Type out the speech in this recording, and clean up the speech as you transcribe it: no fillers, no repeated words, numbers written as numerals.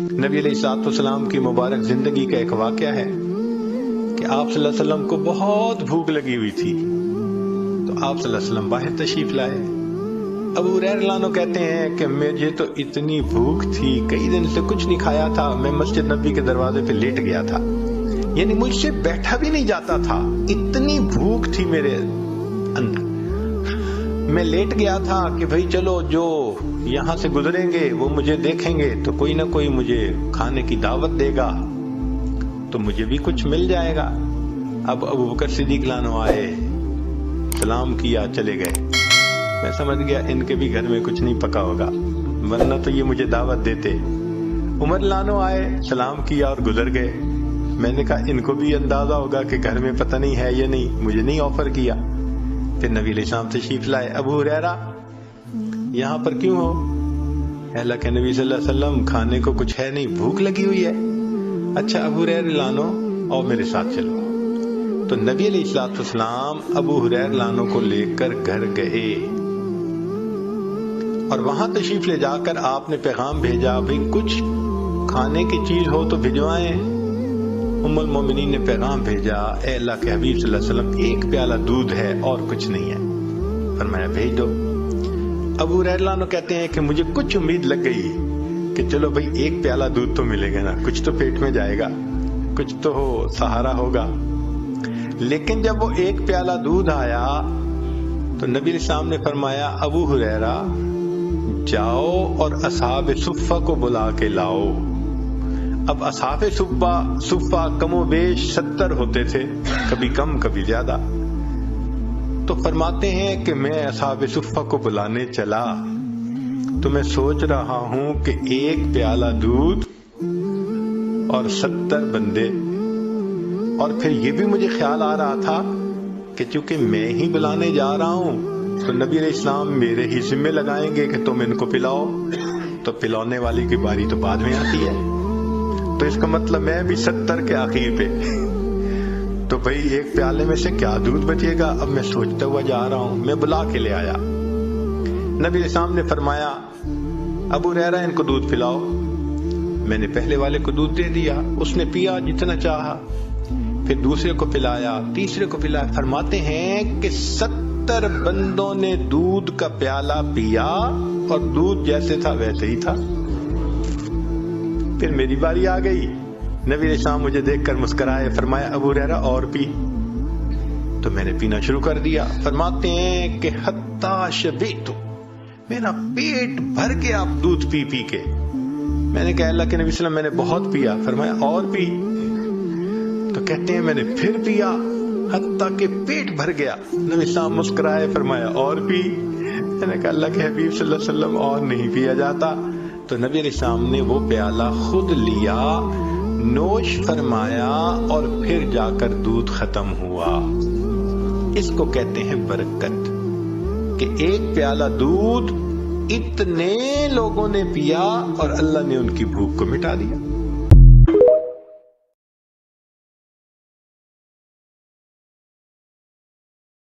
نبی علیہ الصلوۃ والسلام کی مبارک زندگی کا ایک واقعہ ہے کہ آپ صلی اللہ علیہ وسلم کو بہت بھوک لگی ہوئی تھی، تو آپ صلی اللہ علیہ وسلم باہر تشریف لائے۔ ابو ہریرہ رضی اللہ عنہ کہتے ہیں کہ مجھے تو اتنی بھوک تھی، کئی دن سے کچھ نہیں کھایا تھا، میں مسجد نبی کے دروازے پہ لیٹ گیا تھا، یعنی مجھ سے بیٹھا بھی نہیں جاتا تھا، اتنی بھوک تھی میرے اندر۔ میں لیٹ گیا تھا کہ بھئی چلو جو یہاں سے گزریں گے وہ مجھے دیکھیں گے تو کوئی نہ کوئی مجھے کھانے کی دعوت دے گا تو مجھے بھی کچھ مل جائے گا۔ اب ابو بکر صدیق رضی اللہ عنہ آئے، سلام کیا، چلے گئے۔ میں سمجھ گیا ان کے بھی گھر میں کچھ نہیں پکا ہوگا، ورنہ تو یہ مجھے دعوت دیتے۔ عمر رضی اللہ عنہ آئے، سلام کیا اور گزر گئے۔ میں نے کہا ان کو بھی اندازہ ہوگا کہ گھر میں پتہ نہیں ہے یا نہیں، مجھے نہیں آفر کیا۔ پھر نبی علیہ السلام تشریف لائے، ابو ہریرہ یہاں پر کیوں ہو؟ اللہ کے نبی صلی اللہ علیہ وسلم کھانے کو کچھ ہے نہیں، بھوک لگی ہوئی ہے۔ اچھا ابو ہریرہ رضی اللہ عنہ اور میرے ساتھ چلو۔ تو نبی علیہ الصلوۃ والسلام ابو ہریرہ رضی اللہ عنہ کو لے کر گھر گئے اور وہاں تشریف لے جا کر آپ نے پیغام بھیجا، بھئی کچھ کھانے کی چیز ہو تو بھجوائیں۔ ام المومنین نے پیغام بھیجا، اے اللہ کے حبیب صلی اللہ علیہ وسلم ایک پیالہ دودھ ہے اور کچھ نہیں ہے، فرمایا بھیج دو۔ ابو ہریرہ رضی اللہ عنہ کہتے ہیں کہ مجھے کچھ امید لگ گئی کہ چلو بھئی ایک پیالہ دودھ تو ملے گا نا، کچھ تو پیٹ میں جائے گا، کچھ تو سہارا ہوگا۔ لیکن جب وہ ایک پیالہ دودھ آیا تو نبی علیہ السلام نے فرمایا، ابو ہریرہ جاؤ اور اصحاب صفہ کو بلا کے لاؤ۔ اب اصحاب صفہ کم و بیش 70 ہوتے تھے، کبھی کم کبھی زیادہ۔ تو فرماتے ہیں کہ میں اصحاب صفہ کو بلانے چلا تو میں سوچ رہا ہوں کہ ایک پیالہ دودھ اور 70 بندے، اور پھر یہ بھی مجھے خیال آ رہا تھا کہ چونکہ میں ہی بلانے جا رہا ہوں تو نبی علیہ السلام میرے ہی ذمہ لگائیں گے کہ تم ان کو پلاؤ، تو پلانے والی کی باری تو بعد میں آتی ہے، تو اس کا مطلب میں بھی 70 کے آخر پہ، تو بھئی ایک پیالے میں سے کیا دودھ بچے گا؟ اب میں سوچتا ہوا جا رہا ہوں، میں بلا کے لے آیا۔ نبی علیہ السلام نے فرمایا، ابو ہریرہ ان کو دودھ پلاؤ۔ میں نے پہلے والے کو دودھ دے دیا، اس نے پیا جتنا چاہا، پھر دوسرے کو پلایا، تیسرے کو پلایا۔ فرماتے ہیں کہ 70 بندوں نے دودھ کا پیالہ پیا اور دودھ جیسے تھا ویسے ہی تھا۔ پھر میری باری آ گئی، نبی علیہ السلام مجھے دیکھ کر مسکرائے، فرمایا ابو ہریرہ اور پی، تو میں نے پینا شروع کر دیا۔ فرماتے ہیں کہ حتی شبعت، میرا پیٹ بھر گیا دودھ پی پی کے۔ میں نے کہا اللہ کے نبی صلی اللہ علیہ وسلم میں نے بہت پیا، فرمایا اور پی، تو کہتے ہیں میں نے پھر پیا حتیٰ کہ پیٹ بھر گیا۔ نبی السلام مسکرائے، فرمایا اور پی۔ میں نے کہا اللہ کے حبیب صلی اللہ علیہ وسلم اور نہیں پیا جاتا، تو نبی علیہ السلام نے وہ پیالہ خود لیا، نوش فرمایا اور پھر جا کر دودھ ختم ہوا۔ اس کو کہتے ہیں برکت، کہ ایک پیالہ دودھ اتنے لوگوں نے پیا اور اللہ نے ان کی بھوک کو مٹا دیا۔